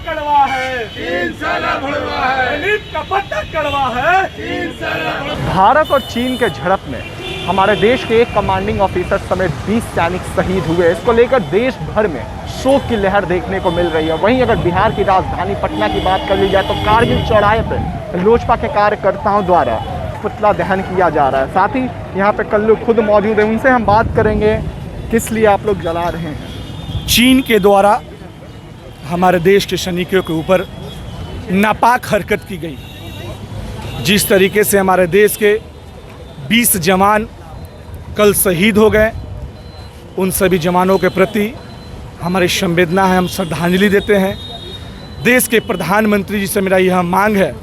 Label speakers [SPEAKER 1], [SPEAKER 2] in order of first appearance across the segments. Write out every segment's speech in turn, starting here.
[SPEAKER 1] कड़वा है,
[SPEAKER 2] 3 साला भड़वा है,
[SPEAKER 1] नीट का पत्ता कड़वा है,
[SPEAKER 2] 3 साला।
[SPEAKER 3] भारत और चीन के झड़प में हमारे देश के एक कमांडिंग ऑफिसर समेत 20 सैनिक शहीद हुए। इसको लेकर देश भर में शोक की लहर देखने को मिल रही है। वहीं अगर बिहार की राजधानी पटना की बात कर ली जाए तो कारगिल चौराहे पर लोजपा के कार्यकर्ताओं द्वारा पुतला दहन किया जा रहा है। साथ ही यहाँ पे कल्लू खुद मौजूद है, उनसे हम बात करेंगे किस लिए आप लोग जला रहे हैं।
[SPEAKER 4] चीन के द्वारा हमारे देश के सैनिकों के ऊपर नापाक हरकत की गई। जिस तरीके से हमारे देश के 20 जवान कल शहीद हो गए, उन सभी जवानों के प्रति हमारी संवेदना है, हम श्रद्धांजलि देते हैं। देश के प्रधानमंत्री जी से मेरा यह मांग है,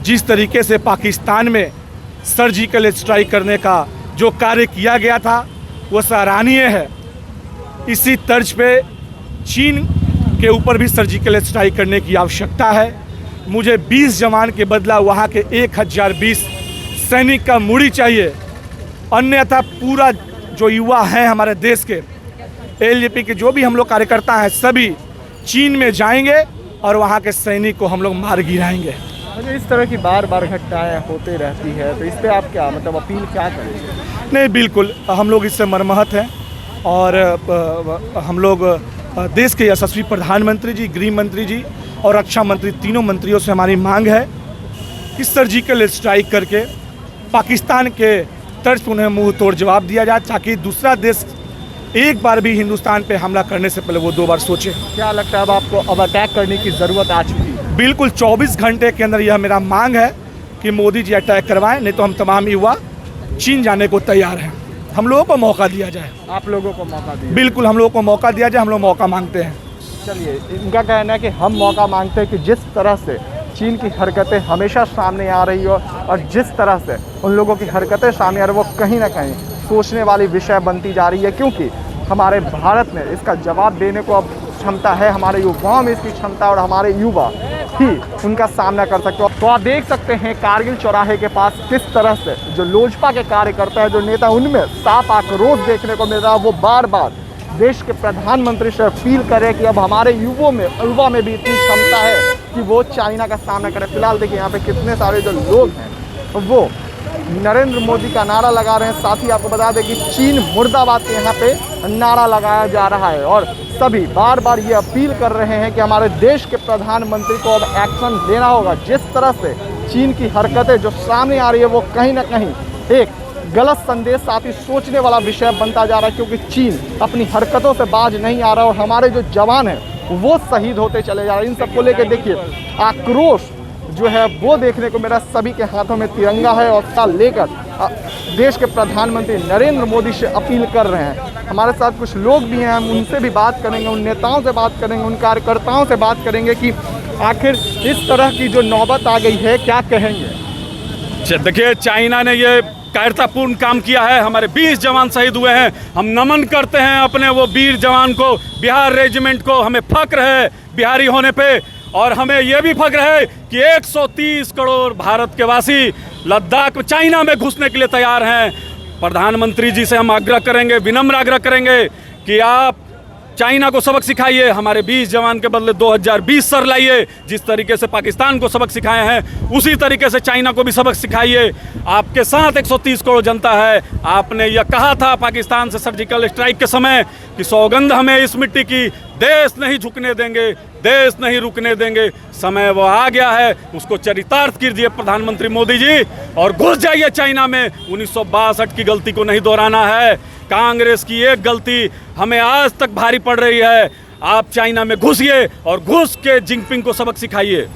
[SPEAKER 4] जिस तरीके से पाकिस्तान में सर्जिकल स्ट्राइक करने का जो कार्य किया गया था वो सराहनीय है। इसी तर्ज पे चीन के ऊपर भी सर्जिकल स्ट्राइक करने की आवश्यकता है। मुझे 20 जवान के बदला वहाँ के 1020 सैनिक का मूड़ी चाहिए, अन्यथा पूरा जो युवा हैं हमारे देश के एलजेपी के जो भी हम लोग कार्यकर्ता हैं सभी चीन में जाएंगे और वहाँ के सैनिक को हम लोग मार गिराएंगे।
[SPEAKER 3] इस तरह की बार बार घटनाएं होती रहती है तो इस पर आप क्या अपील क्या करेंगे?
[SPEAKER 4] नहीं, बिल्कुल हम लोग इससे मर्माहत हैं और हम लोग देश के यशस्वी प्रधानमंत्री जी, गृह मंत्री जी और रक्षा मंत्री, तीनों मंत्रियों से हमारी मांग है कि सर्जिकल स्ट्राइक करके पाकिस्तान के तर्ज पर उन्हें मुंह तोड़ जवाब दिया जाए, ताकि दूसरा देश एक बार भी हिंदुस्तान पे हमला करने से पहले वो 2 बार सोचे।
[SPEAKER 3] क्या लगता है अब आपको अब अटैक करने की ज़रूरत आ चुकी है?
[SPEAKER 4] बिल्कुल 24 घंटे के अंदर यह मेरा मांग है कि मोदी जी अटैक करवाएं, नहीं तो हम तमाम युवा चीन जाने को तैयार हैं। हम लोगों को मौका दिया जाए।
[SPEAKER 3] आप लोगों को मौका दिया?
[SPEAKER 4] बिल्कुल हम लोगों को मौका दिया जाए, हम लोग मौका मांगते हैं।
[SPEAKER 3] चलिए, इनका कहना है कि हम मौका मांगते हैं कि जिस तरह से चीन की हरकतें हमेशा सामने आ रही हो और जिस तरह से उन लोगों की हरकतें सामने आ रही वो कहीं ना कहीं सोचने वाली विषय बनती जा रही है, क्योंकि हमारे भारत में इसका जवाब देने को अब क्षमता है, हमारे युवाओं में इसकी क्षमता और हमारे युवा ही उनका सामना कर सकते हो। तो आप देख सकते हैं कारगिल चौराहे के पास किस तरह से जो लोजपा के कार्यकर्ता है, जो नेता, उनमें साफ आक्रोश देखने को मिल रहा है। वो बार बार देश के प्रधानमंत्री से अपील करें कि अब हमारे युवा में भी इतनी क्षमता है कि वो चाइना का सामना करें। फिलहाल देखिए यहाँ पे कितने सारे जो लोग हैं वो नरेंद्र मोदी का नारा लगा रहे हैं। साथ ही आपको बता दें कि चीन मुर्दाबाद के यहाँ पे नारा लगाया जा रहा है और सभी बार बार ये अपील कर रहे हैं कि हमारे देश के प्रधानमंत्री को अब एक्शन लेना होगा। जिस तरह से चीन की हरकतें जो सामने आ रही है वो कहीं ना कहीं एक गलत संदेश, साथ ही सोचने वाला विषय बनता जा रहा है, क्योंकि चीन अपनी हरकतों से बाज नहीं आ रहा और हमारे जो जवान हैं वो शहीद होते चले जा रहे हैं। इन सबको लेकर देखिए आक्रोश जो है वो देखने को मेरा सभी के हाथों में तिरंगा है और उसका लेकर देश के प्रधानमंत्री नरेंद्र मोदी से अपील कर रहे हैं। हमारे साथ कुछ लोग भी हैं, हम उनसे भी बात करेंगे, उन नेताओं से बात करेंगे, उन कार्यकर्ताओं से बात करेंगे कि आखिर इस तरह की जो नौबत आ गई है क्या कहेंगे।
[SPEAKER 5] देखिए, चाइना ने ये कायरतापूर्ण काम किया है, हमारे 20 जवान शहीद हुए हैं। हम नमन करते हैं अपने वो वीर जवान को, बिहार रेजिमेंट को। हमें फक्र है बिहारी होने पे और हमें ये भी फक्र है कि 130 करोड़ भारत के वासी लद्दाख में चाइना में घुसने के लिए तैयार हैं। प्रधानमंत्री जी से हम आग्रह करेंगे, विनम्र आग्रह करेंगे कि आप चाइना को सबक सिखाइए, हमारे 20 जवान के बदले 2020 सर लाइए। जिस तरीके से पाकिस्तान को सबक सिखाए हैं उसी तरीके से चाइना को भी सबक सिखाइए। आपके साथ 130 करोड़ जनता है। आपने यह कहा था पाकिस्तान से सर्जिकल स्ट्राइक के समय कि सौगंध हमें इस मिट्टी की, देश नहीं झुकने देंगे, देश नहीं रुकने देंगे। समय वो आ गया है, उसको चरितार्थ कीजिए प्रधानमंत्री मोदी जी और घुस जाइए चाइना में। 1962 की गलती को नहीं दोहराना है। कांग्रेस की एक गलती हमें आज तक भारी पड़ रही है। आप चाइना में घुसिए और घुस के जिनपिंग को सबक सिखाइए।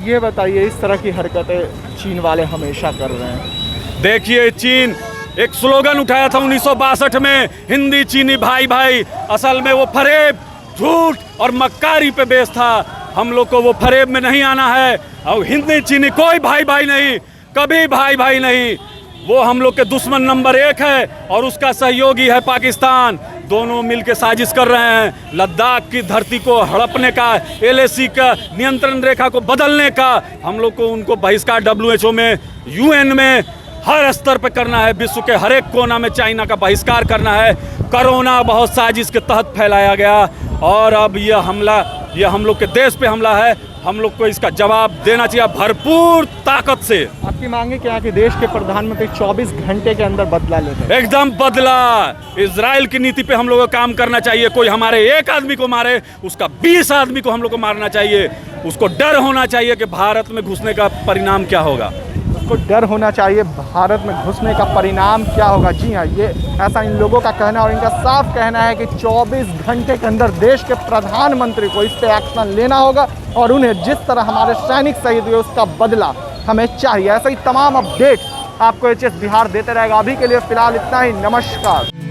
[SPEAKER 3] ये बताइए, इस तरह की हरकतें चीन वाले हमेशा कर रहे हैं।
[SPEAKER 5] देखिए, चीन एक स्लोगन उठाया था 1962 में, हिंदी चीनी भाई भाई। असल में वो फरेब, झूठ और मक्कारी पे बेस था। हम लोग को वो फरेब में नहीं आना है और हिंदी चीनी कोई भाई भाई नहीं, कभी भाई भाई नहीं। वो हम लोग के दुश्मन नंबर 1 है और उसका सहयोगी है पाकिस्तान। दोनों मिलकर साजिश कर रहे हैं लद्दाख की धरती को हड़पने का, LAC का नियंत्रण रेखा को बदलने का। हम लोग को उनको बहिष्कार WHO में, UN में, हर स्तर पर करना है। विश्व के हर एक कोना में चाइना का बहिष्कार करना है। कोरोना बहुत साजिश के तहत फैलाया गया और अब यह हमला ये हम लोग के देश पे हमला है। हम लोग को इसका जवाब देना चाहिए भरपूर ताकत से।
[SPEAKER 3] आपकी मांगे क्या है कि देश के प्रधानमंत्री 24 घंटे के अंदर बदला लेते?
[SPEAKER 5] एकदम बदला। इजराइल की नीति पे हम लोगों को काम करना चाहिए। कोई हमारे एक आदमी को मारे, उसका 20 आदमी को हम लोग को मारना चाहिए। उसको डर होना चाहिए कि भारत में घुसने का परिणाम क्या होगा।
[SPEAKER 3] उसको डर होना चाहिए भारत में घुसने का परिणाम क्या होगा। जी हाँ, ये ऐसा इन लोगों का कहना है और इनका साफ कहना है कि 24 घंटे के अंदर देश के प्रधानमंत्री को इस पर एक्शन लेना होगा और उन्हें जिस तरह हमारे सैनिक शहीद हुए उसका बदला हमें चाहिए। ऐसे ही तमाम अपडेट आपको एचएस बिहार देते रहेगा। अभी के लिए फिलहाल इतना ही। नमस्कार।